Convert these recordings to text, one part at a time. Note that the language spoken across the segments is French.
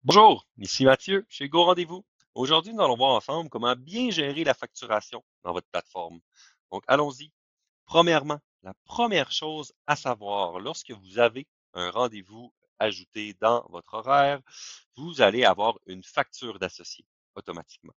Bonjour, ici Mathieu chez Go Rendez-vous. Aujourd'hui, nous allons voir ensemble comment bien gérer la facturation dans votre plateforme. Donc, allons-y. Premièrement, la première chose à savoir, lorsque vous avez un rendez-vous ajouté dans votre horaire, vous allez avoir une facture d'associé automatiquement.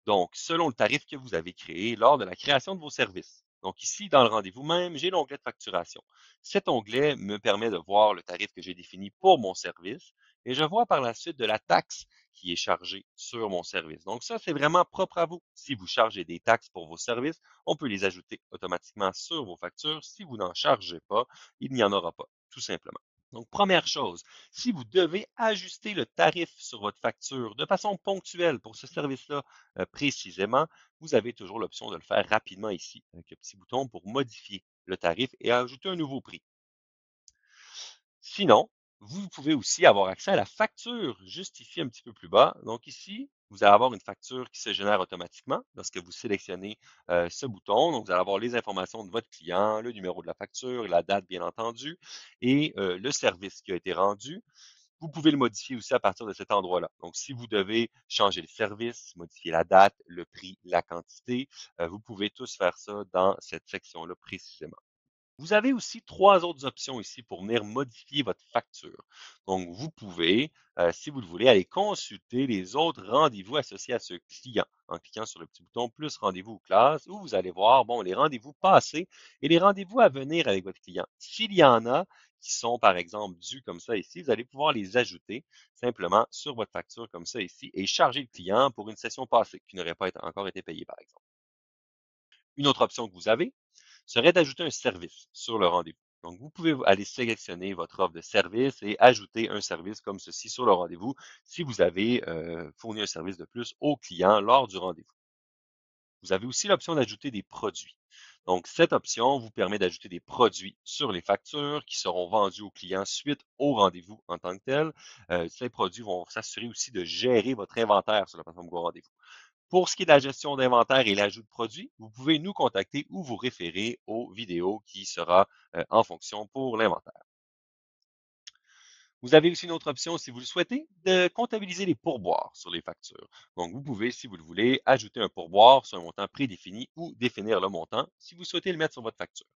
Donc, selon le tarif que vous avez créé lors de la création de vos services. Donc, ici, dans le rendez-vous même, j'ai l'onglet de facturation. Cet onglet me permet de voir le tarif que j'ai défini pour mon service et je vois par la suite de la taxe qui est chargée sur mon service. Donc, ça, c'est vraiment propre à vous. Si vous chargez des taxes pour vos services, on peut les ajouter automatiquement sur vos factures. Si vous n'en chargez pas, il n'y en aura pas, tout simplement. Donc, première chose, si vous devez ajuster le tarif sur votre facture de façon ponctuelle pour ce service-là précisément, vous avez toujours l'option de le faire rapidement ici, avec le petit bouton pour modifier le tarif et ajouter un nouveau prix. Sinon, vous pouvez aussi avoir accès à la facture juste ici un petit peu plus bas. Donc ici, vous allez avoir une facture qui se génère automatiquement lorsque vous sélectionnez ce bouton. Donc, vous allez avoir les informations de votre client, le numéro de la facture, la date bien entendu, et le service qui a été rendu. Vous pouvez le modifier aussi à partir de cet endroit-là. Donc, si vous devez changer le service, modifier la date, le prix, la quantité, vous pouvez tous faire ça dans cette section-là précisément. Vous avez aussi trois autres options ici pour venir modifier votre facture. Donc, vous pouvez, si vous le voulez, aller consulter les autres rendez-vous associés à ce client en cliquant sur le petit bouton plus rendez-vous ou classe où vous allez voir, bon, les rendez-vous passés et les rendez-vous à venir avec votre client. S'il y en a qui sont, par exemple, dus comme ça ici, vous allez pouvoir les ajouter simplement sur votre facture comme ça ici et charger le client pour une session passée qui n'aurait pas encore été payée, par exemple. Une autre option que vous avez serait d'ajouter un service sur le rendez-vous. Donc, vous pouvez aller sélectionner votre offre de service et ajouter un service comme ceci sur le rendez-vous si vous avez fourni un service de plus au client lors du rendez-vous. Vous avez aussi l'option d'ajouter des produits. Donc, cette option vous permet d'ajouter des produits sur les factures qui seront vendus aux clients suite au rendez-vous en tant que tel. Ces produits vont s'assurer aussi de gérer votre inventaire sur la plateforme Go Rendez-vous. Pour ce qui est de la gestion d'inventaire et l'ajout de produits, vous pouvez nous contacter ou vous référer aux vidéos qui sera en fonction pour l'inventaire. Vous avez aussi une autre option, si vous le souhaitez, de comptabiliser les pourboires sur les factures. Donc, vous pouvez, si vous le voulez, ajouter un pourboire sur un montant prédéfini ou définir le montant si vous souhaitez le mettre sur votre facture.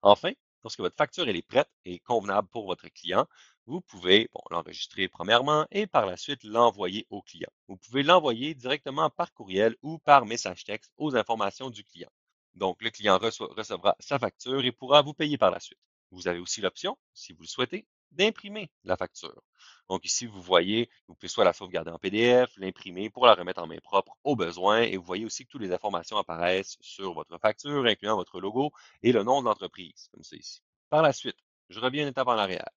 Enfin, lorsque votre facture elle est prête et convenable pour votre client, vous pouvez l'enregistrer premièrement et par la suite l'envoyer au client. Vous pouvez l'envoyer directement par courriel ou par message texte aux informations du client. Donc, le client recevra sa facture et pourra vous payer par la suite. Vous avez aussi l'option, si vous le souhaitez, d'imprimer la facture. Donc ici, vous voyez, vous pouvez soit la sauvegarder en PDF, l'imprimer pour la remettre en main propre au besoin. Et vous voyez aussi que toutes les informations apparaissent sur votre facture, incluant votre logo et le nom de l'entreprise, comme c'est ici. Par la suite, je reviens une étape en arrière.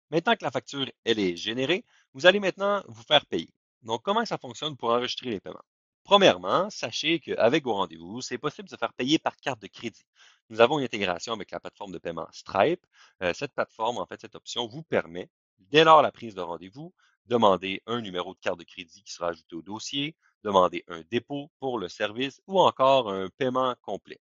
Maintenant que la facture, elle est générée, vous allez maintenant vous faire payer. Donc, comment ça fonctionne pour enregistrer les paiements? Premièrement, sachez qu'avec vos rendez-vous, c'est possible de se faire payer par carte de crédit. Nous avons une intégration avec la plateforme de paiement Stripe. Cette plateforme, en fait, cette option vous permet, dès lors la prise de rendez-vous, demander un numéro de carte de crédit qui sera ajouté au dossier, demander un dépôt pour le service ou encore un paiement complet.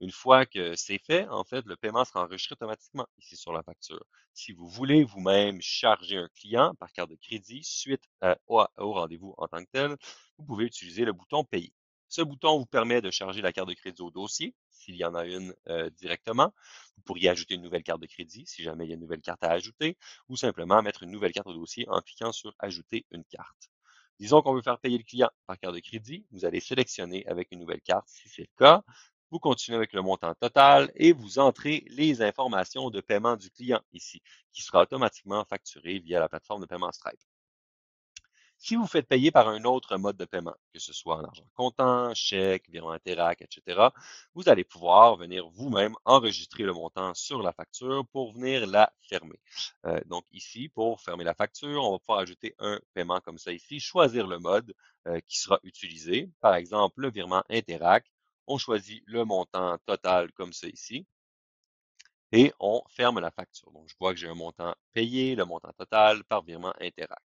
Une fois que c'est fait, en fait, le paiement sera enregistré automatiquement ici sur la facture. Si vous voulez vous-même charger un client par carte de crédit suite au rendez-vous en tant que tel, vous pouvez utiliser le bouton Payer. Ce bouton vous permet de charger la carte de crédit au dossier, s'il y en a une directement. Vous pourriez ajouter une nouvelle carte de crédit si jamais il y a une nouvelle carte à ajouter, ou simplement mettre une nouvelle carte au dossier en cliquant sur Ajouter une carte. Disons qu'on veut faire payer le client par carte de crédit. Vous allez sélectionner avec une nouvelle carte si c'est le cas. Vous continuez avec le montant total et vous entrez les informations de paiement du client ici, qui sera automatiquement facturé via la plateforme de paiement Stripe. Si vous faites payer par un autre mode de paiement, que ce soit en argent comptant, chèque, virement Interac, etc., vous allez pouvoir venir vous-même enregistrer le montant sur la facture pour venir la fermer. Donc ici, pour fermer la facture, on va pouvoir ajouter un paiement comme ça ici, choisir le mode qui sera utilisé. Par exemple, le virement Interac. On choisit le montant total comme ça ici et on ferme la facture. Donc, je vois que j'ai un montant payé, le montant total par virement Interac.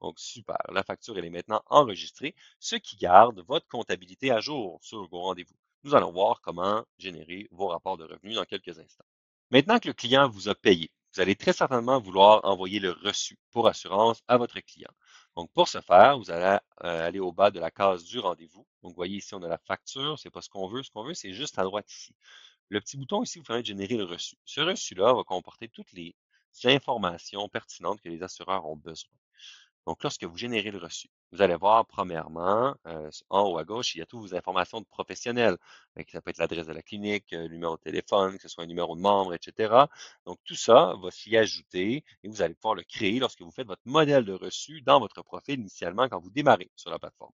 Donc, super. La facture, elle est maintenant enregistrée, ce qui garde votre comptabilité à jour sur vos rendez-vous. Nous allons voir comment générer vos rapports de revenus dans quelques instants. Maintenant que le client vous a payé, vous allez très certainement vouloir envoyer le reçu pour assurance à votre client. Donc, pour ce faire, vous allez aller au bas de la case du rendez-vous. Donc, vous voyez ici, on a la facture. C'est pas ce qu'on veut. Ce qu'on veut, c'est juste à droite ici. Le petit bouton ici vous permet de générer le reçu. Ce reçu-là va comporter toutes les informations pertinentes que les assureurs ont besoin. Donc, lorsque vous générez le reçu, vous allez voir, premièrement, en haut à gauche, il y a toutes vos informations de professionnels. Donc, ça peut être l'adresse de la clinique, le numéro de téléphone, que ce soit un numéro de membre, etc. Donc, tout ça va s'y ajouter et vous allez pouvoir le créer lorsque vous faites votre modèle de reçu dans votre profil initialement quand vous démarrez sur la plateforme.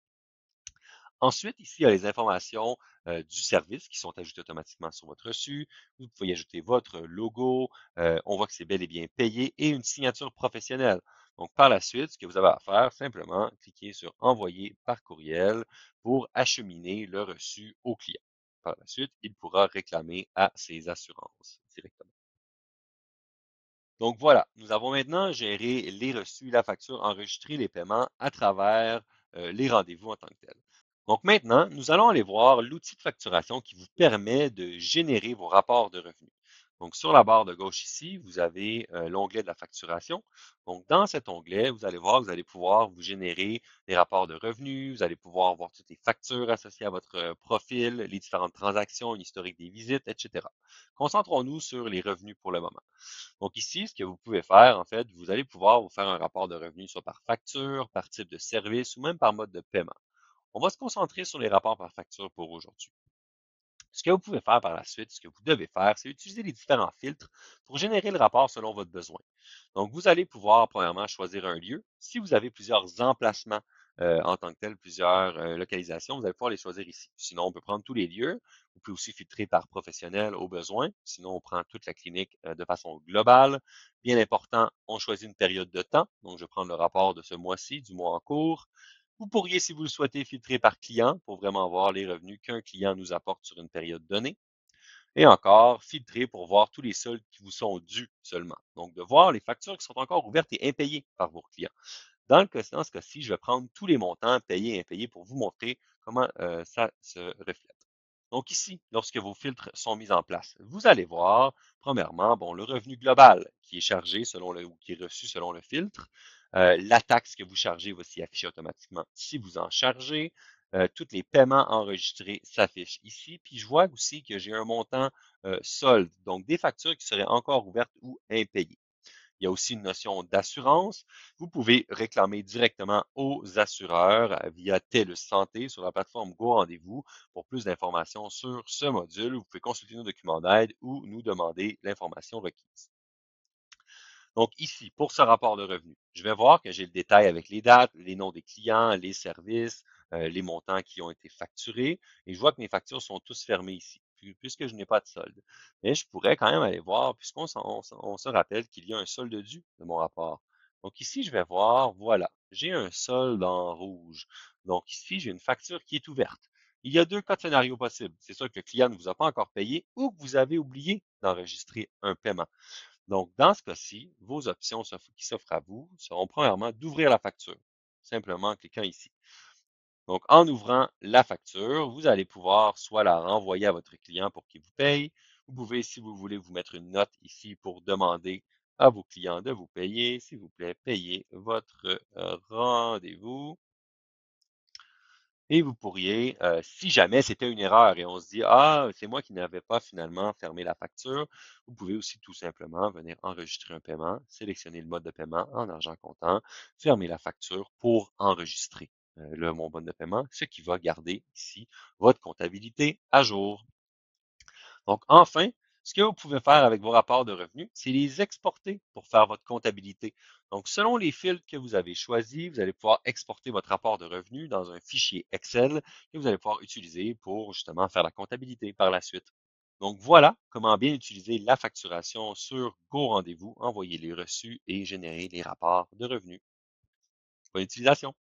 Ensuite, ici, il y a les informations du service qui sont ajoutées automatiquement sur votre reçu. Vous pouvez y ajouter votre logo. On voit que c'est bel et bien payé et une signature professionnelle. Donc, par la suite, ce que vous avez à faire, simplement cliquer sur Envoyer par courriel pour acheminer le reçu au client. Par la suite, il pourra réclamer à ses assurances directement. Donc voilà, nous avons maintenant géré les reçus, la facture, enregistré les paiements à travers les rendez-vous en tant que tel. Donc maintenant, nous allons aller voir l'outil de facturation qui vous permet de générer vos rapports de revenus. Donc sur la barre de gauche ici, vous avez l'onglet de la facturation. Donc dans cet onglet, vous allez voir, vous allez pouvoir vous générer des rapports de revenus, vous allez pouvoir voir toutes les factures associées à votre profil, les différentes transactions, une historique des visites, etc. Concentrons-nous sur les revenus pour le moment. Donc ici, ce que vous pouvez faire, en fait, vous allez pouvoir vous faire un rapport de revenus soit par facture, par type de service ou même par mode de paiement. On va se concentrer sur les rapports par facture pour aujourd'hui. Ce que vous pouvez faire par la suite, ce que vous devez faire, c'est utiliser les différents filtres pour générer le rapport selon votre besoin. Donc, vous allez pouvoir, premièrement, choisir un lieu. Si vous avez plusieurs emplacements en tant que tel, plusieurs localisations, vous allez pouvoir les choisir ici. Sinon, on peut prendre tous les lieux. Vous pouvez aussi filtrer par professionnel au besoin. Sinon, on prend toute la clinique de façon globale. Bien important, on choisit une période de temps. Donc, je vais prendre le rapport de ce mois-ci, du mois en cours. Vous pourriez, si vous le souhaitez, filtrer par client pour vraiment voir les revenus qu'un client nous apporte sur une période donnée. Et encore, filtrer pour voir tous les soldes qui vous sont dus seulement. Donc, de voir les factures qui sont encore ouvertes et impayées par vos clients. Dans ce cas-ci, je vais prendre tous les montants payés et impayés pour vous montrer comment ça se reflète. Donc ici, lorsque vos filtres sont mis en place, vous allez voir, premièrement, bon, le revenu global qui est chargé selon le ou qui est reçu selon le filtre. La taxe que vous chargez va s'y afficher automatiquement si vous en chargez. Tous les paiements enregistrés s'affichent ici. Puis je vois aussi que j'ai un montant solde, donc des factures qui seraient encore ouvertes ou impayées. Il y a aussi une notion d'assurance. Vous pouvez réclamer directement aux assureurs via TELUS Santé sur la plateforme Go Rendez-vous pour plus d'informations sur ce module. Vous pouvez consulter nos documents d'aide ou nous demander l'information requise. Donc ici, pour ce rapport de revenus, je vais voir que j'ai le détail avec les dates, les noms des clients, les services, les montants qui ont été facturés. Et je vois que mes factures sont tous fermées ici, puisque je n'ai pas de solde. Mais je pourrais quand même aller voir, puisqu'on on se rappelle qu'il y a un solde dû de mon rapport. Donc ici, je vais voir, voilà, j'ai un solde en rouge. Donc ici, j'ai une facture qui est ouverte. Il y a deux cas de scénario possibles. C'est sûr que le client ne vous a pas encore payé ou que vous avez oublié d'enregistrer un paiement. Donc, dans ce cas-ci, vos options qui s'offrent à vous seront premièrement d'ouvrir la facture, simplement en cliquant ici. Donc, en ouvrant la facture, vous allez pouvoir soit la renvoyer à votre client pour qu'il vous paye. Vous pouvez, si vous voulez, vous mettre une note ici pour demander à vos clients de vous payer. S'il vous plaît, payez votre rendez-vous. Et vous pourriez, si jamais c'était une erreur et on se dit, ah, c'est moi qui n'avais pas finalement fermé la facture, vous pouvez aussi tout simplement venir enregistrer un paiement, sélectionner le mode de paiement en argent comptant, fermer la facture pour enregistrer mon mode de paiement, ce qui va garder ici votre comptabilité à jour. Donc, enfin, ce que vous pouvez faire avec vos rapports de revenus, c'est les exporter pour faire votre comptabilité. Donc, selon les filtres que vous avez choisis, vous allez pouvoir exporter votre rapport de revenus dans un fichier Excel que vous allez pouvoir utiliser pour justement faire la comptabilité par la suite. Donc, voilà comment bien utiliser la facturation sur Go Rendez-vous, envoyer les reçus et générer les rapports de revenus. Bonne utilisation!